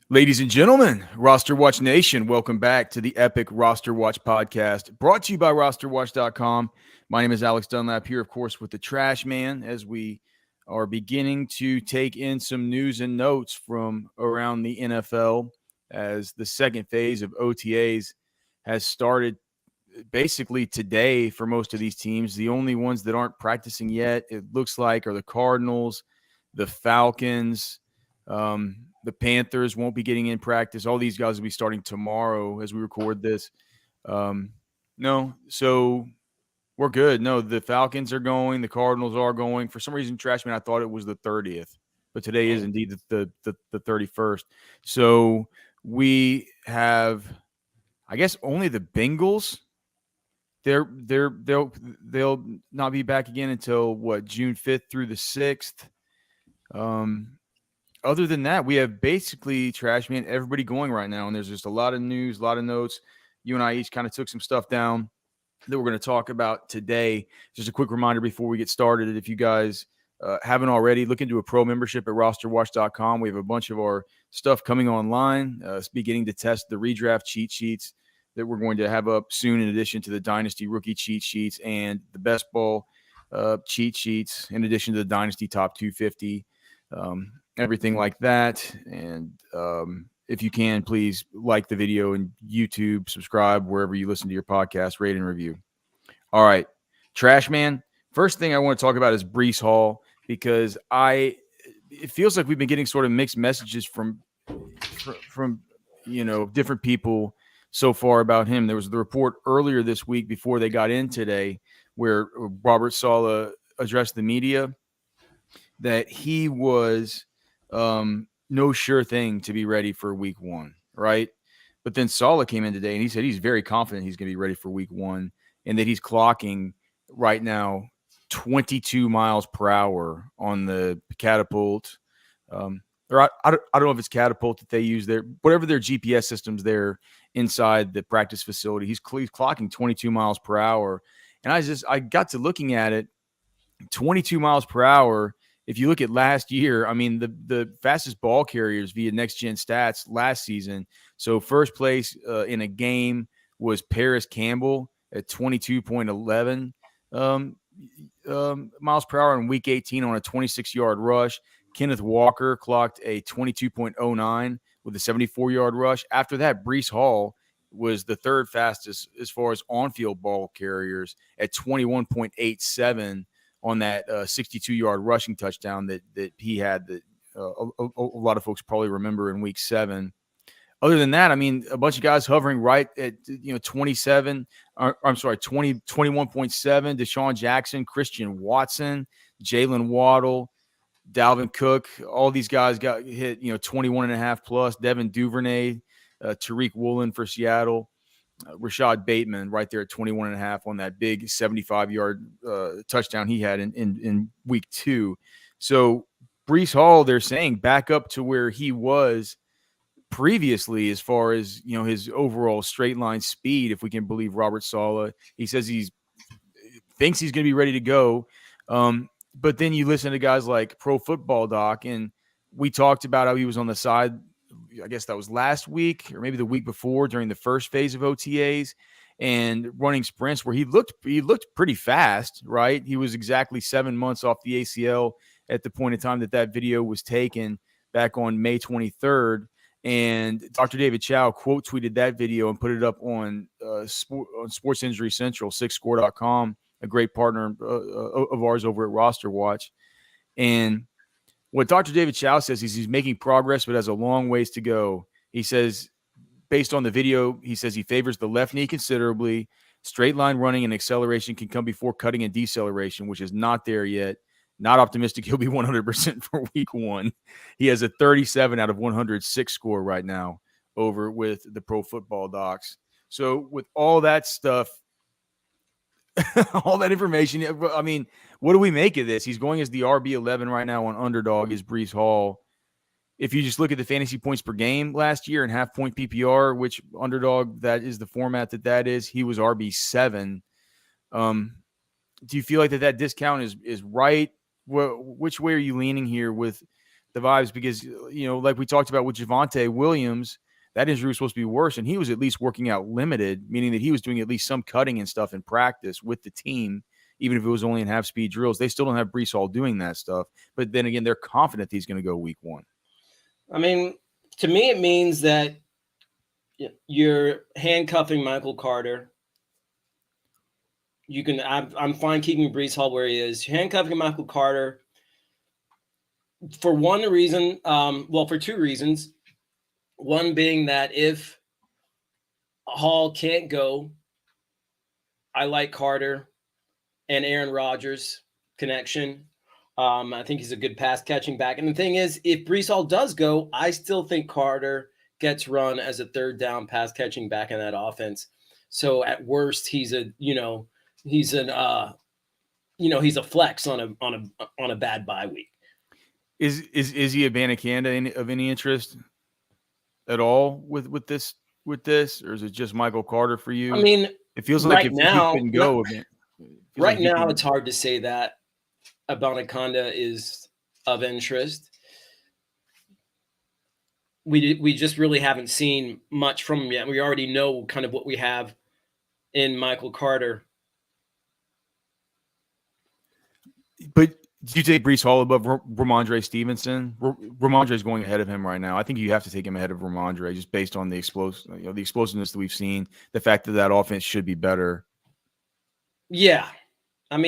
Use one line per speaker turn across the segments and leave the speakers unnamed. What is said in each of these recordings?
Ladies and gentlemen, RosterWatch Nation, welcome back to the epic RosterWatch Podcast, brought to you by RosterWatch.com. My name is Alex Dunlap here, of course, with the Trashman, as we are beginning to take in some news and notes from around the NFL as the second phase of OTAs has started basically today for most of these teams. The only ones that aren't practicing yet, it looks like, are the Cardinals, the Falcons, the Panthers won't be getting in practice. All these guys will be starting tomorrow as we record this. No, so we're good. No, the Falcons are going. The Cardinals are going. For some reason, Trashman, I thought it was the 30th, but today is indeed the 31st. So we have, I guess, only the Bengals. They'll not be back again until June 5th through the 6th. Other than that, we have basically, Trashman, everybody going right now, and there's just a lot of news, a lot of notes. You and I each kind of took some stuff down that we're going to talk about today. Just a quick reminder before we get started, if you guys haven't already, look into a pro membership at RosterWatch.com. We have a bunch of our stuff coming online, beginning to test the redraft cheat sheets that we're going to have up soon, in addition to the Dynasty rookie cheat sheets and the best ball cheat sheets, in addition to the Dynasty top 250. Everything like that. And if you can, please like the video and YouTube, subscribe wherever you listen to your podcast, rate and review. All right, Trashman. First thing I want to talk about is Breece Hall, because it feels like we've been getting sort of mixed messages from different people so far about him. There was the report earlier this week before they got in today where Robert Saleh addressed the media that he was no sure thing to be ready for week one, right? But then Saleh came in today and he said he's very confident he's going to be ready for week one, and that he's clocking right now 22 miles per hour on the catapult. Or I don't know if it's catapult that they use there, whatever their GPS systems there inside the practice facility. He's clocking 22 miles per hour. And I got to looking at it, 22 miles per hour. If you look at last year, I mean, the fastest ball carriers via Next Gen Stats last season. So first place in a game was Paris Campbell at 22.11 miles per hour in week 18 on a 26-yard rush. Kenneth Walker clocked a 22.09 with a 74-yard rush. After that, Breece Hall was the third fastest as far as on-field ball carriers at 21.87 on that 62-yard rushing touchdown that he had that a lot of folks probably remember in week 7. Other than that, I mean, a bunch of guys hovering right at 21.7. Deshaun Jackson, Christian Watson, Jalen Waddle, Dalvin Cook. All these guys got hit 21.5 plus. Devin Duvernay, Tariq Woolen for Seattle. Rashad Bateman right there at 21.5 on that big 75-yard touchdown he had in week 2. So Breece Hall, they're saying, back up to where he was previously as far as his overall straight line speed, if we can believe Robert Saleh. He says thinks he's going to be ready to go. But then you listen to guys like Pro Football Doc, and we talked about how he was on the side. I guess that was last week or maybe the week before during the first phase of OTAs and running sprints where he looked pretty fast, right? He was exactly 7 months off the ACL at the point in time that video was taken back on May 23rd. And Dr. David Chow quote tweeted that video and put it up on Sports Injury Central, 6score.com, a great partner of ours over at RosterWatch. And what Dr. David Chow says is he's making progress, but has a long ways to go. He says, based on the video, he says he favors the left knee considerably. Straight line running and acceleration can come before cutting and deceleration, which is not there yet. Not optimistic he'll be 100% for week one. He has a 37 out of 106 score right now over with the Pro Football Docs. So with all that stuff, all that information, I mean, what do we make of this? He's going as the RB11 right now on Underdog, is Breece Hall. If you just look at the fantasy points per game last year and half-point PPR, which Underdog, that is the format that is, he was RB7. Do you feel like that discount is right? Which way are you leaning here with because, like we talked about with Javonte Williams, that injury was supposed to be worse, and he was at least working out limited, meaning that he was doing at least some cutting and stuff in practice with the team, even if it was only in half-speed drills. They still don't have Breece Hall doing that stuff. But then again, they're confident he's going to go week 1.
I mean, to me, it means that you're handcuffing Michael Carter. I'm fine keeping Breece Hall where he is. You're handcuffing Michael Carter for one reason, for two reasons. One being that if Hall can't go, I like Carter and Aaron Rodgers connection. I think he's a good pass catching back. And the thing is, if Breece Hall does go, I still think Carter gets run as a third down pass catching back in that offense. So at worst, he's a flex on a bad bye week.
Is he a Banacanda of any interest at all with this, or is it just Michael Carter for you?
I mean,
it feels like if he couldn't go,
it's hard to say that Banacanda is of interest. We just really haven't seen much from him yet. We already know kind of what we have in Michael Carter.
But do you take Breece Hall above Ramondre Stevenson? Ramondre is going ahead of him right now. I think you have to take him ahead of Ramondre just based on the explosiveness that we've seen, the fact that offense should be better.
Yeah. I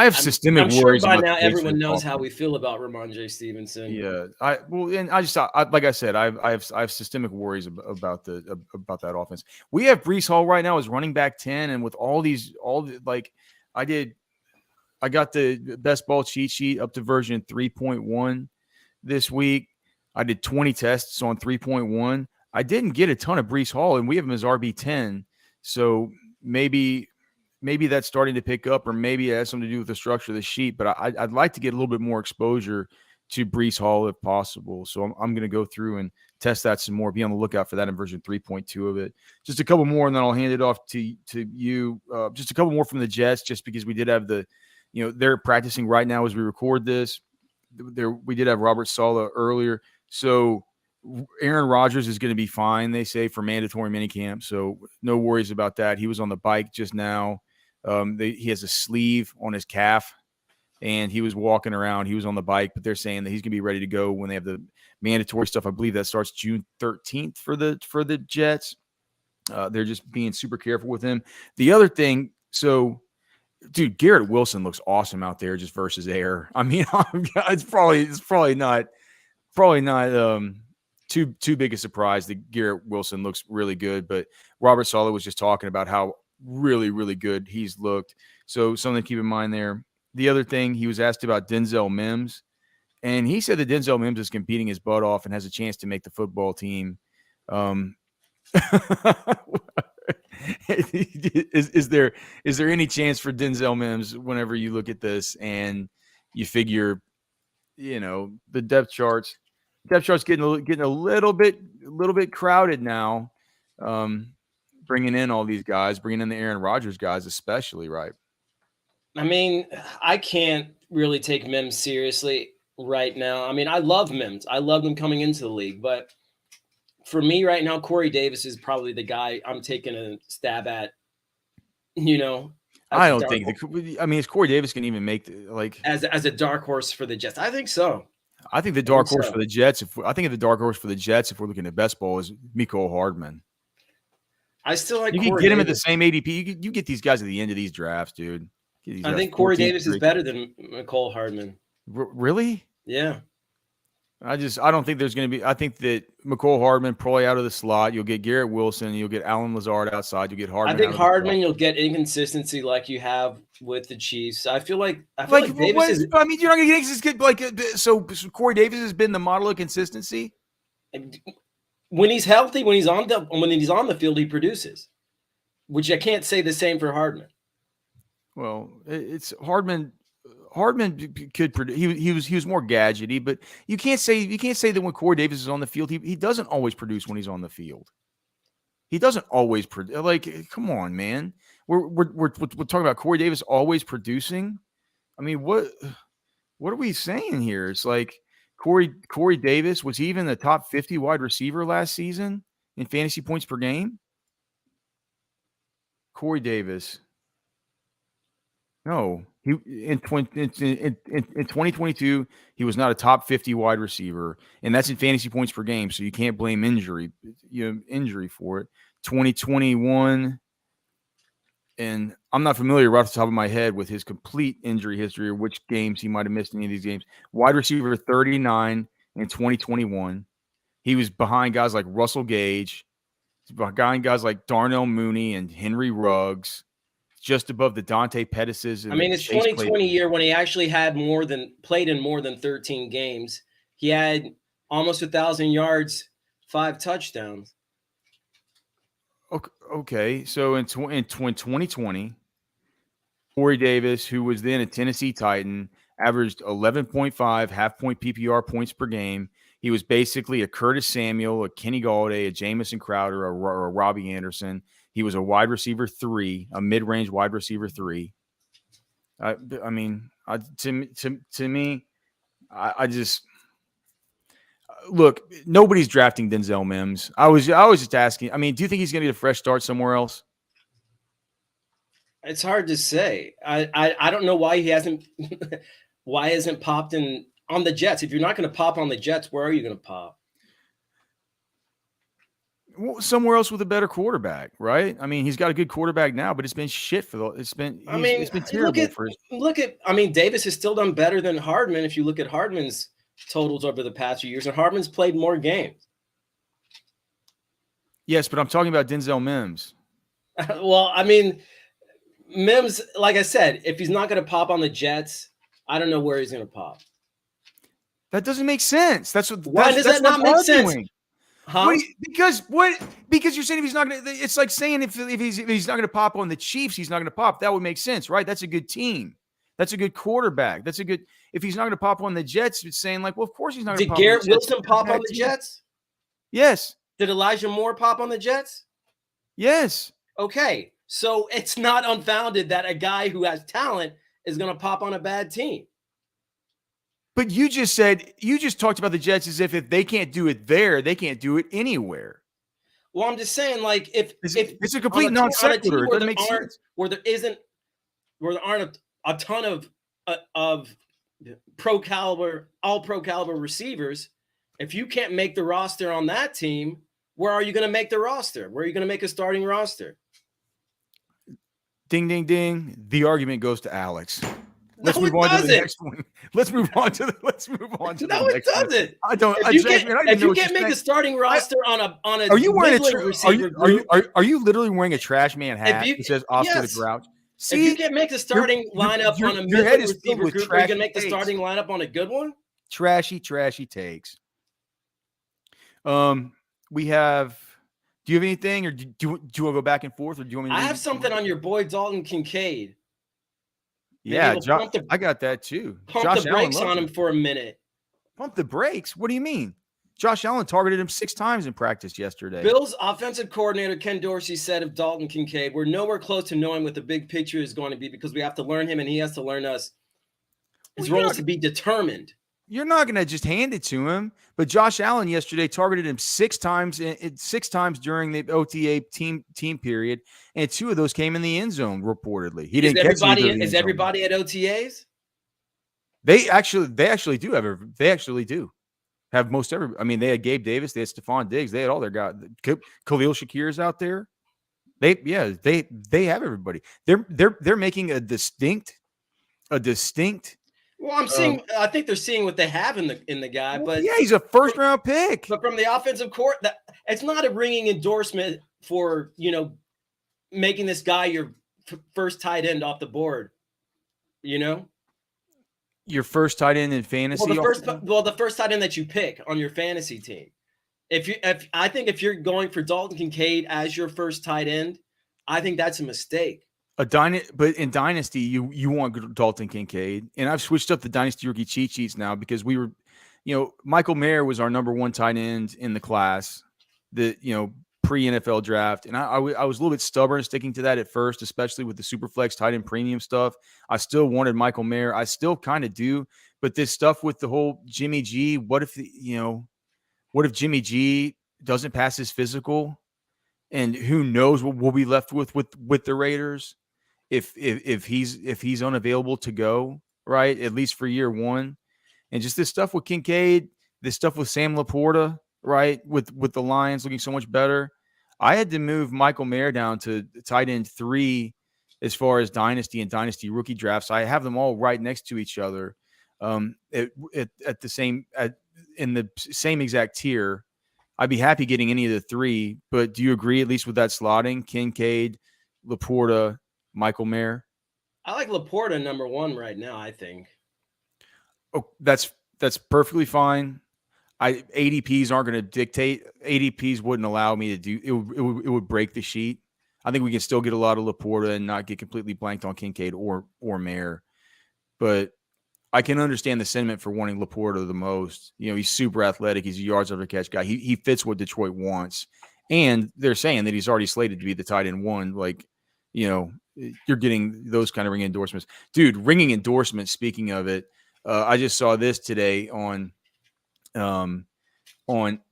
have
systemic
worries.
I'm
sure by now everyone knows how we feel about Ramondre Stevenson.
Yeah. Like I said, I have systemic worries about that offense. We have Breece Hall right now as running back 10, and with I got the best ball cheat sheet up to version 3.1 this week. I did 20 tests on 3.1. I didn't get a ton of Breece Hall, and we have him as RB10. So maybe that's starting to pick up, or maybe it has something to do with the structure of the sheet. But I'd like to get a little bit more exposure to Breece Hall if possible. So I'm going to go through and test that some more. Be on the lookout for that in version 3.2 of it. Just a couple more, and then I'll hand it off to you. Just a couple more from the Jets, just because we did have they're practicing right now as we record this. We did have Robert Saleh earlier. So Aaron Rodgers is going to be fine, they say, for mandatory minicamp. So no worries about that. He was on the bike just now. He has a sleeve on his calf, and he was walking around. He was on the bike, but they're saying that he's going to be ready to go when they have the mandatory stuff. I believe that starts June 13th for the Jets. They're just being super careful with him. The other thing, dude, Garrett Wilson looks awesome out there just versus air. I mean, it's probably not too big a surprise that Garrett Wilson looks really good. But Robert Saleh was just talking about how really, really good he's looked. So something to keep in mind there. The other thing, he was asked about Denzel Mims, and he said that Denzel Mims is competing his butt off and has a chance to make the football team. Is there any chance for Denzel Mims whenever you look at this and you figure, the depth charts getting a little bit crowded now, bringing in all these guys, bringing in the Aaron Rodgers guys, especially, right?
I mean, I can't really take Mims seriously right now. I mean, I love Mims. I loved him coming into the league, but for me right now, Corey Davis is probably the guy I'm taking a stab at.
I don't think is Corey Davis can even make
as a dark horse for the Jets? I think so.
I think the dark horse for the Jets. If we're looking at best ball, is Mecole Hardman.
I still like.
You can get him at the same ADP. You get these guys at the end of these drafts, dude.
I think Corey Davis is better than Mecole Hardman.
Really?
Yeah.
I don't think there's going to be. I think that Mecole Hardman probably out of the slot. You'll get Garrett Wilson. You'll get Allen Lazard outside. You'll get Hardman.
I think Hardman. You'll get inconsistency like you have with the Chiefs. I feel like Davis is.
I mean, you're not going to get inconsistency. So Corey Davis has been the model of consistency.
When he's healthy, when he's on the field, he produces. Which I can't say the same for Hardman.
Well, it's Hardman. Hardman could produce. He was more gadgety, but you can't say that when Corey Davis is on the field, he doesn't always produce when he's on the field. He doesn't always produce. Like, come on, man. We're talking about Corey Davis always producing. I mean, what? What are we saying here? It's like Corey Davis, was he even the top 50 wide receiver last season in fantasy points per game? Corey Davis. No, he in 2022 he was not a top 50 wide receiver, and that's in fantasy points per game. So you can't blame injury for it. 2021, and I'm not familiar right off the top of my head with his complete injury history or which games he might have missed in any of these games. Wide receiver 39 in 2021. He was behind guys like Russell Gage, behind guys like Darnell Mooney and Henry Ruggs. Just above the Dante Pettis's.
I mean, it's 2020 year when he actually had played in more than 13 games. He had almost 1,000 yards, 5 touchdowns.
Okay. So in 2020, Corey Davis, who was then a Tennessee Titan, averaged 11.5 half-point PPR points per game. He was basically a Curtis Samuel, a Kenny Galladay, a Jamison Crowder, a Robbie Anderson. He was a wide receiver 3, a mid-range wide receiver 3. To me, I just look. Nobody's drafting Denzel Mims. I was just asking. I mean, do you think he's going to get a fresh start somewhere else?
It's hard to say. I don't know why he hasn't popped in on the Jets. If you're not going to pop on the Jets, where are you going to pop?
Well, somewhere else with a better quarterback, right? I mean, he's got a good quarterback now, but it's been shit for the. It's been terrible for his.
Davis has still done better than Hardman. If you look at Hardman's totals over the past few years, and Hardman's played more games.
Yes, but I'm talking about Denzel Mims.
Well, I mean, Mims, like I said, if he's not going to pop on the Jets, I don't know where he's going to pop.
That doesn't make sense.
Why does that not make sense? Huh?
Because you're saying if he's not going to, it's like saying if he's not going to pop on the Chiefs, he's not going to pop. That would make sense, right? That's a good team. That's a good quarterback. If he's not going to pop on the Jets, it's saying like, well, of course he's not going to pop.
Did Garrett Wilson pop on the Jets?
Yes.
Did Elijah Moore pop on the Jets?
Yes.
Okay. So it's not unfounded that a guy who has talent is going to pop on a bad team.
But you just talked about the Jets as if they can't do it there, they can't do it anywhere.
Well, I'm just saying, like, if
it's a complete non sequitur, it doesn't make sense.
Where there aren't a ton of all pro caliber receivers, if you can't make the roster on that team, where are you going to make the roster? Where are you going to make a starting roster?
Ding, ding, ding. The argument goes to Alex. Let's move on to the next one. Let's move on to the next one.
No, it doesn't.
I don't.
If you can't make a starting roster on a
are you wearing
receiver
are you literally wearing a trash man hat that says Oscar the Grouch?
See, if you can't make the starting lineup on a middle receiver group, are you gonna make the starting lineup on a good one?
Trashy takes. We have. Do you have anything, or do you want to go back and forth, or do you want me?
I have something on your boy Dalton Kincaid.
Yeah, I got that too.
Pump the brakes on him for a minute.
Pump the brakes? What do you mean? Josh Allen targeted him 6 times in practice yesterday.
Bills offensive coordinator Ken Dorsey said of Dalton Kincaid, "We're nowhere close to knowing what the big picture is going to be because we have to learn him and he has to learn us. His role is to be determined."
You're not going to just hand it to him. But Josh Allen yesterday targeted him 6 times during the OTA team period, and 2 of those came in the end zone. Reportedly, he didn't catch everybody.
Is everybody at OTAs?
They actually do have. They actually do have most every. I mean, they had Gabe Davis, they had Stephon Diggs, they had all their guys. Khalil Shakir's out there. They have everybody. They're making a distinct.
Well, I think they're seeing what they have in the guy, but
yeah, he's a first round pick.
But from the offensive court, it's not a ringing endorsement for making this guy your first tight end off the board.
Your first tight end in fantasy.
The first tight end that you pick on your fantasy team. I think if you're going for Dalton Kincaid as your first tight end, I think that's a mistake.
But in Dynasty, you want Dalton Kincaid, and I've switched up the Dynasty rookie cheat sheets now because we were, Michael Mayer was our number 1 tight end in the class, pre-NFL draft, and I was a little bit stubborn sticking to that at first, especially with the Superflex tight end premium stuff. I still wanted Michael Mayer. I still kind of do, But this stuff with the whole Jimmy G, what if Jimmy G doesn't pass his physical, and who knows what we'll be left with the Raiders if he's unavailable to go, right? At least for year one. And just this stuff with Kincaid, this stuff with Sam Laporta, right? With the Lions looking so much better. I had to move Michael Mayer down to tight end 3 as far as dynasty and dynasty rookie drafts. I have them all right next to each other, in the same exact tier. I'd be happy getting any of the 3, but do you agree at least with that slotting? Kincaid, Laporta, Michael Mayer?
I like Laporta number 1 right now, I think.
Oh, that's perfectly fine. ADPs aren't going to dictate. ADPs wouldn't allow me to do it. It would break the sheet. I think we can still get a lot of Laporta and not get completely blanked on Kincaid or Mayer. But I can understand the sentiment for wanting Laporta the most. He's super athletic. He's a yards after catch guy. He fits what Detroit wants. And they're saying that he's already slated to be the tight end 1. Like, you're getting those kind of ringing endorsements. Dude, ringing endorsements, speaking of it, I just saw this today on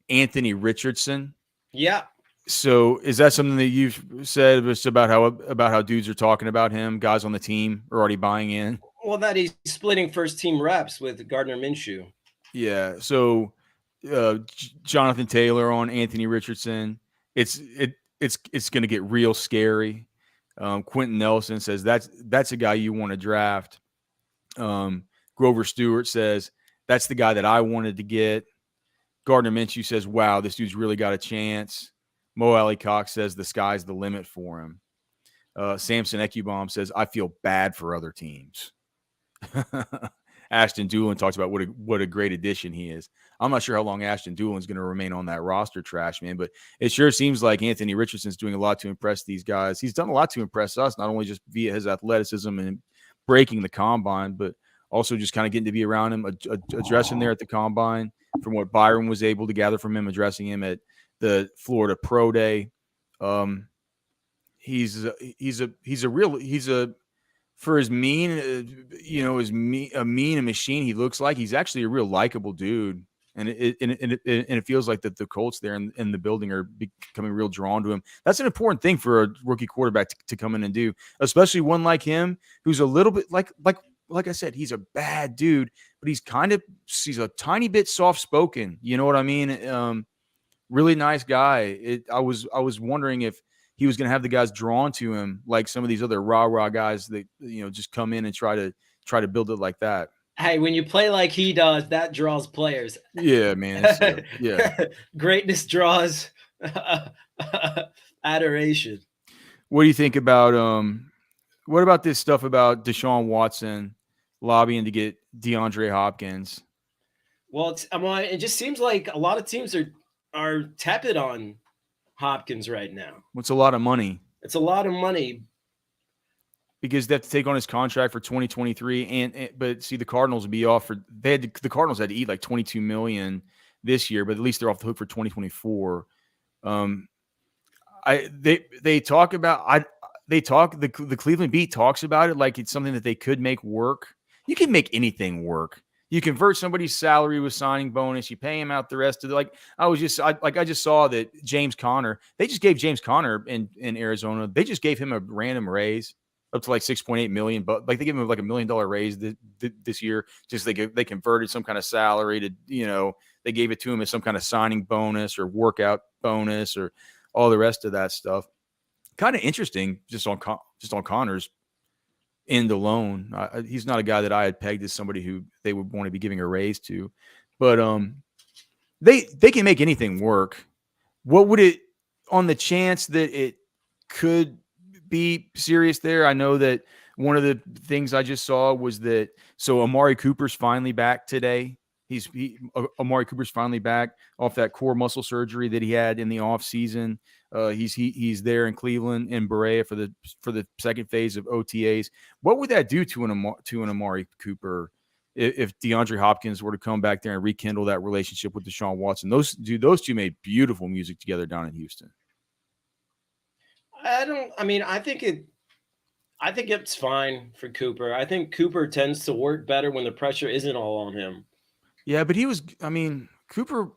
Anthony Richardson.
Yeah.
So is that something that you've said about how dudes are talking about him? Guys on the team are already buying in.
Well, that he's splitting first team reps with Gardner Minshew.
Yeah. So Jonathan Taylor on Anthony Richardson. It's going to get real scary. Quentin Nelson says that's a guy you want to draft. Grover Stewart says that's the guy that I wanted to get. Gardner Minshew says, wow, this dude's really got a chance. Mo Alley Cox says the sky's the limit for him. Samson Ekubom says, I feel bad for other teams. Ashton Doolin talks about what a great addition he is. I'm not sure how long Ashton Doolin's going to remain on that roster, trash man, but it sure seems like Anthony Richardson's doing a lot to impress these guys. He's done a lot to impress us, not only just via his athleticism and breaking the combine, but also just kind of getting to be around him, addressing there at the combine, from what Byron was able to gather from him, addressing him at the Florida Pro Day. He's for as mean, a machine he looks like, he's actually a real likable dude. And it feels like that the Colts there in the building are becoming real drawn to him. That's an important thing for a rookie quarterback to come in and do, especially one like him, who's a little bit like I said, he's a bad dude, but he's a tiny bit soft-spoken. You know what I mean? Really nice guy. I was wondering if he was going to have the guys drawn to him like some of these other rah-rah guys that, just come in and try to build it like that.
Hey, when you play like he does, that draws players.
Yeah, man. Yeah.
Greatness draws adoration.
What do you think about what about this stuff about Deshaun Watson lobbying to get DeAndre Hopkins?
Well, it just seems like a lot of teams are tepid on Hopkins right now.
It's a lot of money.
It's a lot of money.
Because they have to take on his contract for 2023, but see, the Cardinals would be off for the Cardinals had to eat like $22 million this year, but at least they're off the hook for 2024. The Cleveland Beat talks about it like it's something that they could make work. You can make anything work. You convert somebody's salary with signing bonus. You pay him out the rest of the I just saw that James Conner. They just gave James Conner in Arizona. They just gave him a random raise up to like $6.8 million, but like they gave him like $1 million raise this year. Just they converted some kind of salary to they gave it to him as some kind of signing bonus or workout bonus or all the rest of that stuff. Kind of interesting, just on Connor's end alone. He's not a guy that I had pegged as somebody who they would want to be giving a raise to, but they can make anything work. What would it, on the chance that it could be serious there? I know that one of the things I just saw was that Amari Cooper's finally back today. Amari Cooper's finally back off that core muscle surgery that he had in the offseason. He's there in Cleveland in Berea for the second phase of OTAs. What would that do to an Amari Cooper if DeAndre Hopkins were to come back there and rekindle that relationship with Deshaun Watson? Those two made beautiful music together down in Houston.
I think I think it's fine for Cooper. I think Cooper tends to work better when the pressure isn't all on him.
Yeah, but Cooper.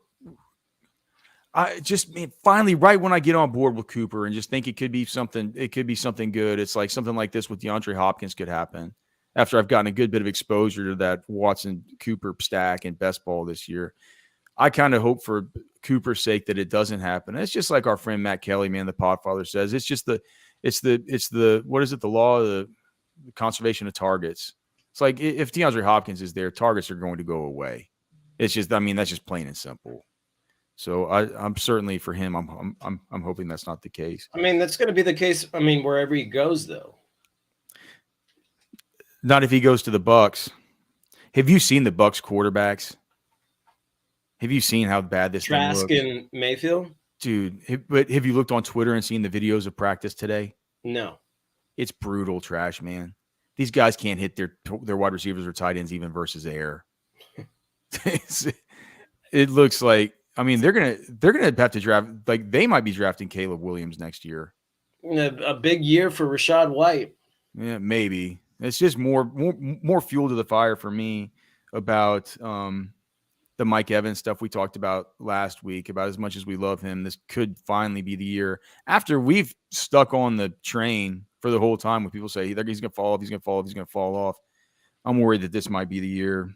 Finally, right when I get on board with Cooper and just think it could be something good. It's like something like this with DeAndre Hopkins could happen after I've gotten a good bit of exposure to that Watson Cooper stack in best ball this year. I kind of hope for Cooper's sake that it doesn't happen. It's just like our friend Matt Kelly, man, the Podfather says. It's the what is it? The law of the conservation of targets. It's like if DeAndre Hopkins is there, targets are going to go away. It's just, that's just plain and simple. So I'm certainly for him. I'm hoping that's not the case.
I mean, that's going to be the case. I mean, wherever he goes, though.
Not if he goes to the Bucs. Have you seen the Bucs quarterbacks? Have you seen how bad this
Trask
thing looks?
and Mayfield?
Dude, but have you looked on Twitter and seen the videos of practice today?
No.
It's brutal trash, man. These guys can't hit their wide receivers or tight ends even versus air. It looks like, they're gonna have to draft, like they might be drafting Caleb Williams next year.
A big year for Rachaad White.
Yeah, maybe. It's just more fuel to the fire for me about the Mike Evans stuff we talked about last week. About as much as we love him, this could finally be the year after we've stuck on the train for the whole time when people say he's going to fall off, he's going to fall off, he's going to fall off. I'm worried that this might be the year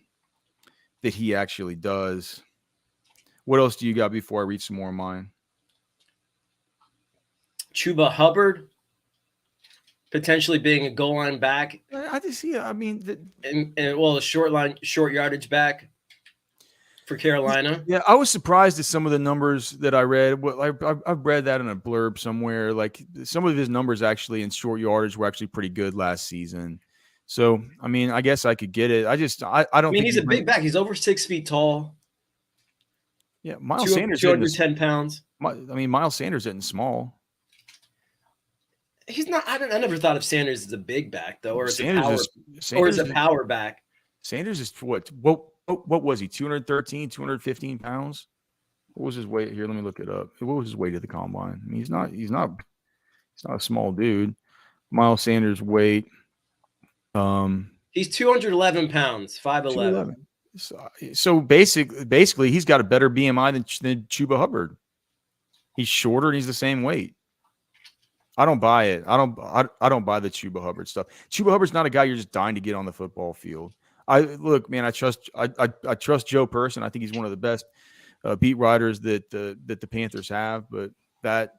that he actually does. What else do you got before I read some more of mine?
Chuba Hubbard potentially being a goal line back.
I just see.
A short yardage back for Carolina.
Yeah, I was surprised at some of the numbers that I read. I've read that in a blurb somewhere. Like some of his numbers actually in short yardage were actually pretty good last season. So I guess I could get it. I don't.
He's a big back. He's over 6 feet tall.
Yeah, Miles Sanders,
210 pounds.
Miles Sanders isn't small.
He's not. I never thought of Sanders as a big back though, or as a power back.
Sanders is what was he? 213, 215 pounds. What was his weight? Here, let me look it up. What was his weight at the combine? He's not a small dude. Miles Sanders' weight.
He's 211 pounds, 5'11".
So basically, he's got a better BMI than Chuba Hubbard. He's shorter and he's the same weight. I don't buy it. I don't buy the Chuba Hubbard stuff. Chuba Hubbard's not a guy you're just dying to get on the football field. I trust Joe Person. I think he's one of the best beat writers that the Panthers have. But that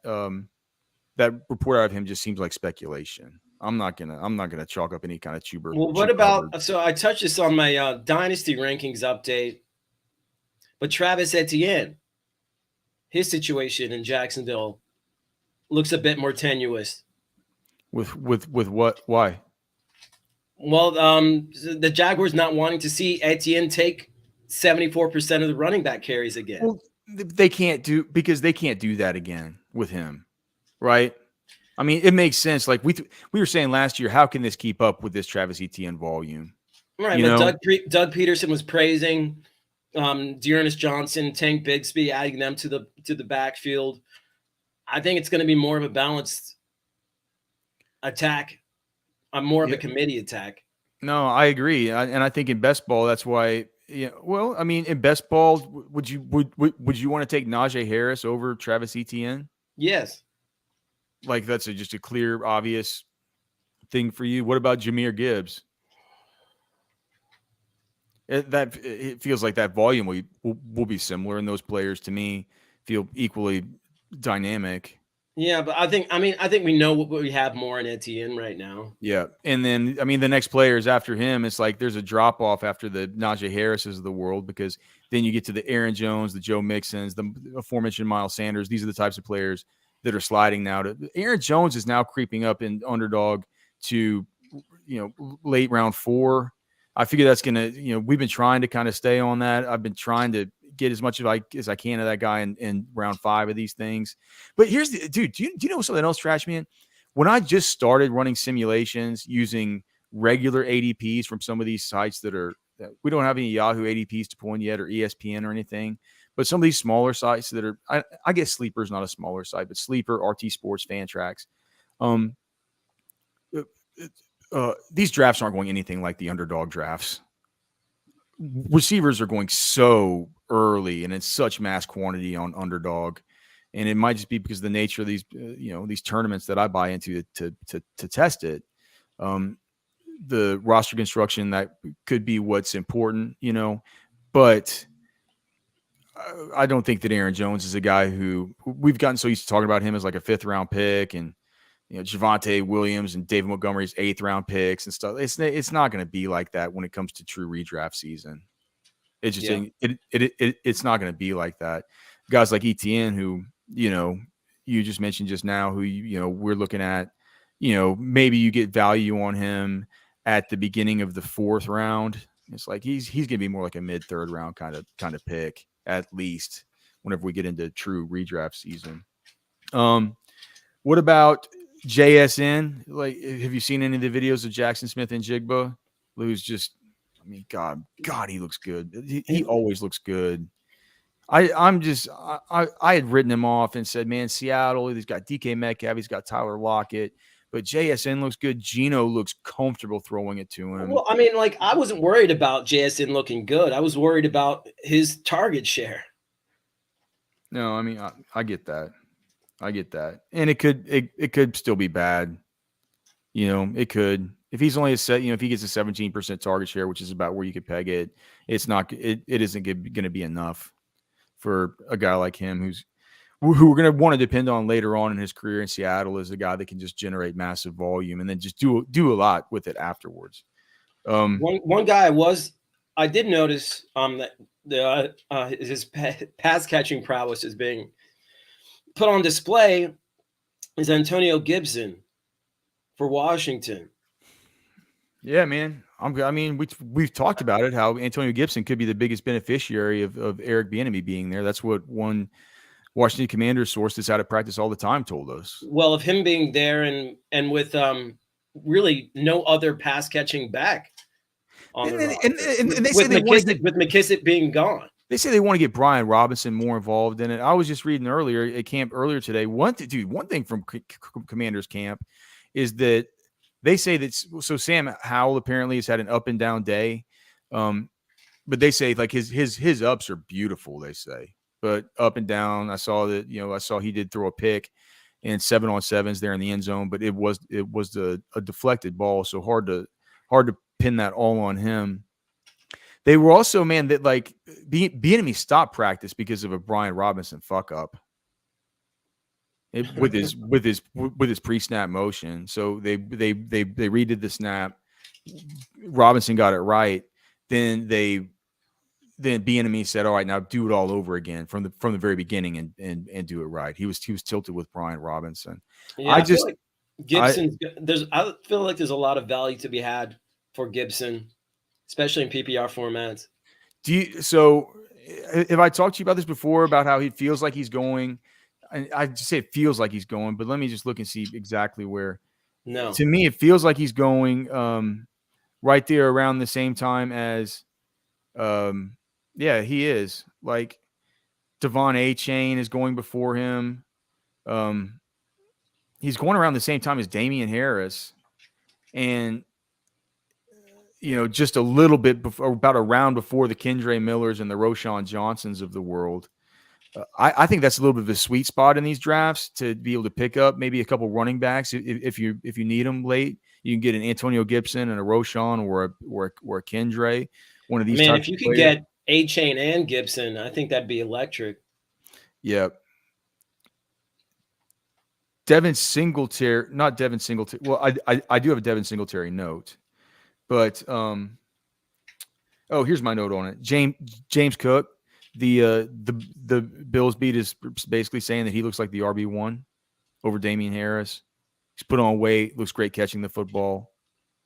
report out of him just seems like speculation. I'm not gonna chalk up any kind of Chuba.
Well, what about Hubbard. So I touched this on my dynasty rankings update, but Travis Etienne, his situation in Jacksonville looks a bit more tenuous.
With what? Why?
Well, the Jaguars not wanting to see Etienne take 74% of the running back carries again.
Well, they can't do that again with him, right? It makes sense. Like we were saying last year, how can this keep up with this Travis Etienne volume?
Right, but Doug Peterson was praising Dearness Johnson, Tank Bigsby, adding them to the backfield. I think it's going to be more of a balanced attack, more of a committee attack.
No, I agree, and I think in best ball, that's why. Yeah, well, in best ball, would you want to take Najee Harris over Travis Etienne?
Yes.
Like that's just a clear, obvious thing for you. What about Jahmyr Gibbs? It feels like that volume will be similar, and those players to me feel equally dynamic.
Yeah, but I think we know what we have more in Etienne right now.
Yeah, and then the next players after him, it's like there's a drop off after the Najee Harrises of the world, because then you get to the Aaron Jones, the Joe Mixons, the aforementioned Miles Sanders. These are the types of players that are sliding now. Aaron Jones is now creeping up in underdog to late round 4. I figure that's gonna we've been trying to kind of stay on that. I've been trying to get as much as I can of that guy in round 5 of these things. But here's the dude. Do you know something else, Trash Man? When I just started running simulations using regular ADPs from some of these sites that we don't have any Yahoo ADPs to pull in yet, or ESPN or anything, but some of these smaller sites that are, I guess Sleeper's not a smaller site, but Sleeper, RT Sports, Fantrax. these drafts aren't going anything like the underdog drafts. Receivers are going so early and in such mass quantity on underdog. And it might just be because of the nature of these, these tournaments that I buy into to test it. The roster construction, that could be what's important, but I don't think that Aaron Jones is a guy who we've gotten so used to talking about him as like a 5th round pick, and Javonte Williams and David Montgomery's 8th round picks and stuff. It's not going to be like that when it comes to true redraft season. It's just it's not going to be like that. Guys like ETN, who you just mentioned just now, who we're looking at, maybe you get value on him at the beginning of the 4th round. It's like he's going to be more like a mid 3rd round kind of pick, at least whenever we get into true redraft season. What about JSN? Like, have you seen any of the videos of Jackson Smith and Jigba? Who's just, God, he looks good. He always looks good. I had written him off and said, man, Seattle, he's got DK Metcalf, he's got Tyler Lockett, but JSN looks good. Geno looks comfortable throwing it to him.
Well, I wasn't worried about JSN looking good. I was worried about his target share.
No, I get that. And it could still be bad. It could. If he's only if he gets a 17% target share, which is about where you could peg it, it isn't going to be enough for a guy like him who we're going to want to depend on later on in his career in Seattle as a guy that can just generate massive volume and then just do a lot with it afterwards.
One guy I did notice that his pass catching prowess is being put on display is Antonio Gibson for Washington.
Yeah, man. We've talked about it, how Antonio Gibson could be the biggest beneficiary of Eric Bieniemy being there. That's what one Washington Commanders source that's out of practice all the time told us.
Well, of him being there and with really no other pass catching back on with McKissick being gone.
They say they want to get Brian Robinson more involved in it. I was just reading at camp earlier today. One thing from Commanders camp is that they say that Sam Howell apparently has had an up and down day, but they say like his ups are beautiful. They say, but up and down. I saw he did throw a pick and 7-on-7s there in the end zone, but it was a deflected ball, so hard to pin that all on him. They were also, man, that like Bieniemy stopped practice because of a Brian Robinson fuck up with his pre-snap motion. So they redid the snap. Robinson got it right. Then Bieniemy said, "All right, now do it all over again from the very beginning and do it right." He was tilted with Brian Robinson.
Yeah, I feel like Gibson. I feel like there's a lot of value to be had for Gibson, especially in PPR formats.
Have I talked to you about this before, about how he feels like he's going? I just say it feels like he's going, but let me just look and see exactly where.
No.
To me, it feels like he's going right there around the same time as he is. Like Devon A-Chain is going before him. He's going around the same time as Damian Harris. And just a little bit before, about a round before the Kendre Millers and the Roshan Johnsons of the world. I think that's a little bit of a sweet spot in these drafts to be able to pick up maybe a couple running backs if you need them late. You can get an Antonio Gibson and a Roshan or a Kendre. One of these.
Man, if you could get A-Chain and Gibson, I think that'd be electric.
Yeah. Devin Singletary, not Devin Singletary. Well, I do have a Devin Singletary note. But here's my note on it. James Cook, the Bills beat is basically saying that he looks like the RB1 over Damian Harris. He's put on weight, looks great catching the football.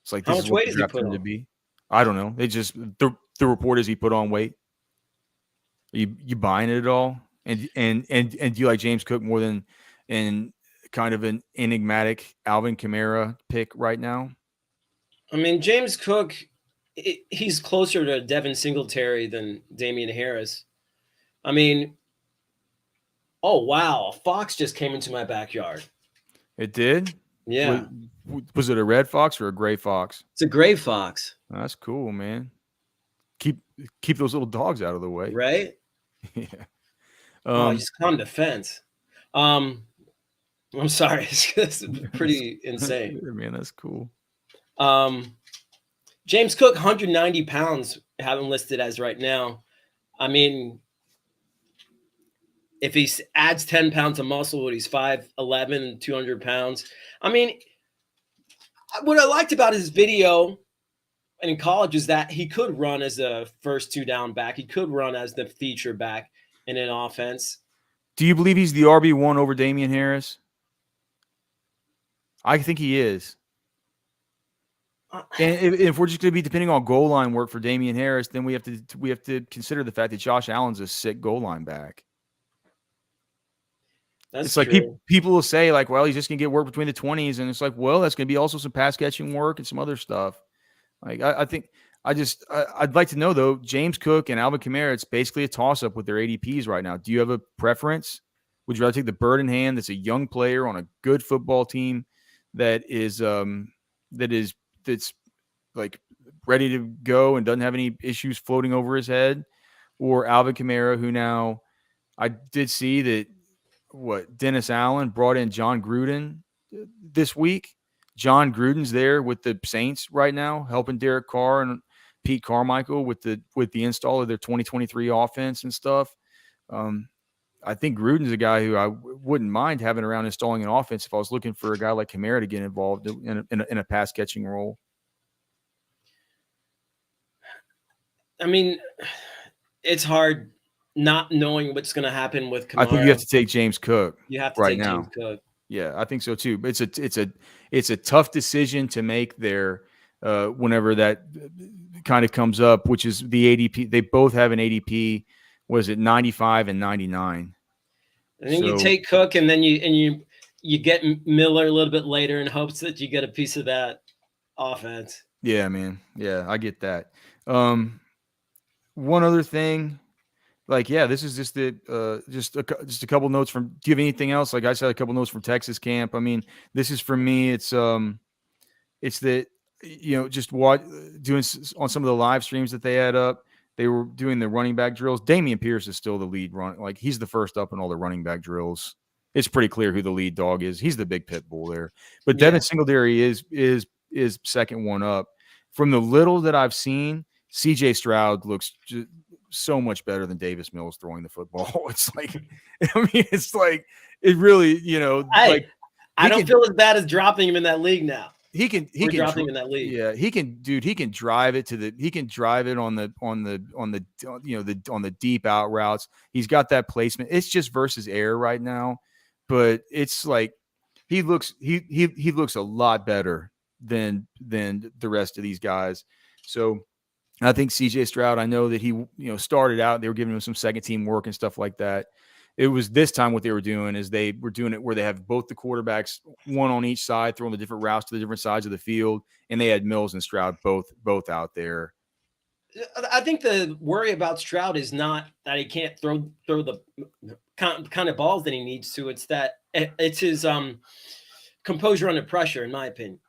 It's like,
how much weight is he put on?
To be. I don't know. They just the report is he put on weight. Are you buying it at all? And do you like James Cook more than kind of an enigmatic Alvin Kamara pick right now?
James Cook, he's closer to Devin Singletary than Damian Harris. Oh, wow. A fox just came into my backyard.
It did?
Yeah.
Was it a red fox or a gray fox?
It's a gray fox.
Oh, that's cool, man. Keep those little dogs out of the way.
Right?
Yeah.
Oh, you just climbed the fence. I'm sorry. It's pretty insane.
Good, man, that's cool.
James Cook, 190 pounds, have him listed as right now. I mean, if he adds 10 pounds of muscle, what he's 5'11 and 200 pounds. I mean, what I liked about his video in college is that he could run as a first 2-down back. He could run as the feature back in an offense.
Do you believe he's the RB1 over Damian Harris? I think he is. And if we're just going to be depending on goal line work for Damian Harris, then we have to consider the fact that Josh Allen's a sick goal line back.
That's
it's like people will say, like, well, he's just going to get work between the 20s. And it's like, well, that's going to be also some pass catching work and some other stuff. Like, I'd like to know, though, James Cook and Alvin Kamara, it's basically a toss-up with their ADPs right now. Do you have a preference? Would you rather take the bird in hand that's a young player on a good football team that's like ready to go and doesn't have any issues floating over his head, or Alvin Kamara, who now I did see that Dennis Allen brought in John Gruden this week. John Gruden's there with the Saints right now, helping Derek Carr and Pete Carmichael with the install of their 2023 offense and stuff. I think Gruden's a guy who I wouldn't mind having around installing an offense if I was looking for a guy like Kamara to get involved in a pass catching role.
I mean, it's hard not knowing what's going to happen with Kamara.
I think you have to take James Cook.
You have to take James Cook.
Yeah, I think so too. But it's a tough decision to make there whenever that kind of comes up, which is the ADP. They both have an ADP. Was it 95 and 99?
And then you take Cook, and then you get Miller a little bit later in hopes that you get a piece of that offense.
Yeah, man. Yeah, I get that. One other thing, like, yeah, this is just just a couple notes from. Do you have anything else? Like I said, a couple notes from Texas camp. I mean, this is for me. It's that, you know, just doing on some of the live streams that they had up. They were doing the running back drills. Dameon Pierce is still the lead run. Like, he's the first up in all the running back drills. It's pretty clear who the lead dog is. He's the big pit bull there. But Devin Singletary is second one up. From the little that I've seen, CJ Stroud looks so much better than Davis Mills throwing the football. It's like, it really, you know,
I don't feel as bad as dropping him in that league now.
He can
drop him in that league.
Yeah, he can drive it on the deep out routes. He's got that placement. It's just versus air right now, but it's like he looks a lot better than the rest of these guys. So I think CJ Stroud, I know that he, you know, started out, they were giving him some second team work and stuff like that. It was this time what they were doing is they were doing it where they have both the quarterbacks, one on each side, throwing the different routes to the different sides of the field, and they had Mills and Stroud both out there.
I think the worry about Stroud is not that he can't throw the kind of balls that he needs to. It's that it's his composure under pressure, in my opinion.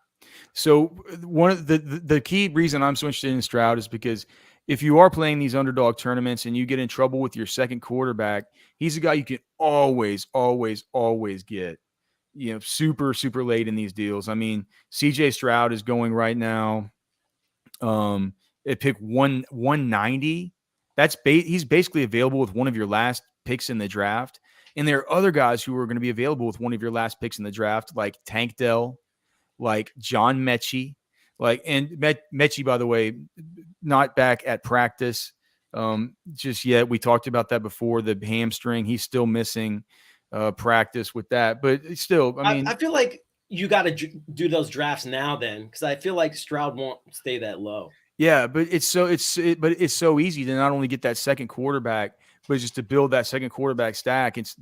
So one of the key reason I'm so interested in Stroud is because if you are playing these underdog tournaments and you get in trouble with your second quarterback, he's a guy you can always get, you know, super, super late in these deals. I mean, CJ Stroud is going right now at pick 190. He's basically available with one of your last picks in the draft. And there are other guys who are going to be available with one of your last picks in the draft, like Tank Dell, like John Mechie. And Mechie, by the way, not back at practice just yet. We talked about that before, the hamstring. He's still missing practice with that. But still, I mean,
I feel like you got to do those drafts now then, because I feel like Stroud won't stay that low.
Yeah, but it's so easy to not only get that second quarterback, but just to build that second quarterback stack. It's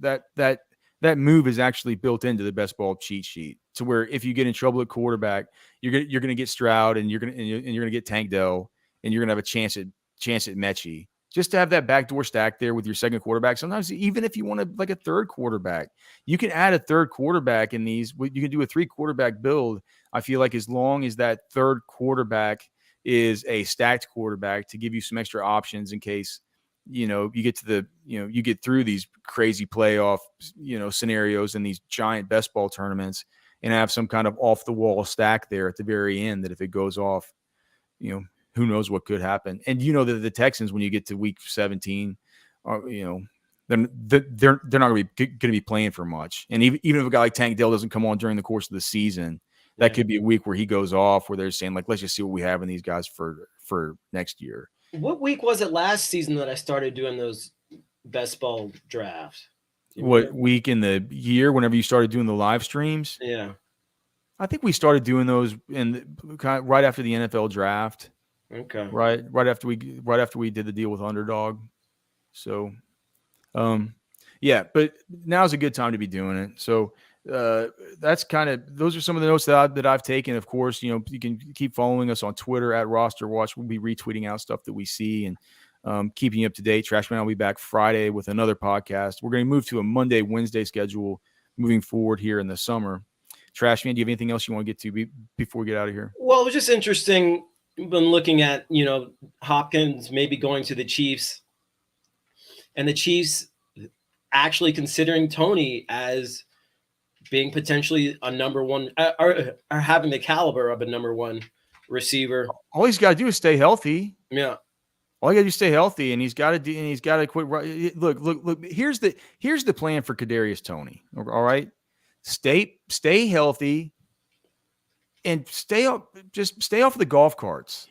that move is actually built into the best ball cheat sheet, to where if you get in trouble at quarterback, you're going to get Stroud and you're going to get Tank Dell, and you're going to have a chance at Mechie just to have that backdoor stack there with your second quarterback. Sometimes even if you want to like a third quarterback, you can add a third quarterback in these. You can do a 3 quarterback build. I feel like as long as that third quarterback is a stacked quarterback to give you some extra options in case, you get to you get through these crazy playoff, scenarios in these giant best ball tournaments and have some kind of off the wall stack there at the very end that if it goes off, who knows what could happen. And that the Texans, when you get to week 17, are, they're not going to be playing for much. And even if a guy like Tank Dell doesn't come on during the course of the season, that could be a week where he goes off, where they're saying like, let's just see what we have in these guys for next year.
What week was it last season that I started doing those best ball drafts?
What week in the year? Whenever you started doing the live streams?
Yeah,
I think we started doing those right after the NFL draft.
Okay.
Right after we did the deal with Underdog. So, but now's a good time to be doing it. So, those are some of the notes that I've taken. Of course, you can keep following us on Twitter at RosterWatch. We'll be retweeting out stuff that we see and keeping you up to date. Trashman, I'll be back Friday with another podcast. We're going to move to a Monday, Wednesday schedule moving forward here in the summer. Trashman, do you have anything else you want to get to before we get out of here?
Well, it was just interesting. Been looking at, Hopkins maybe going to the Chiefs, and the Chiefs actually considering Tony as being potentially a number one, or having the caliber of a number one receiver.
All he's got to do is stay healthy.
Yeah.
All you got to do is stay healthy, and he's got to quit. Look. Here's the plan for Kadarius Toney. All right, stay healthy. And stay off the golf carts.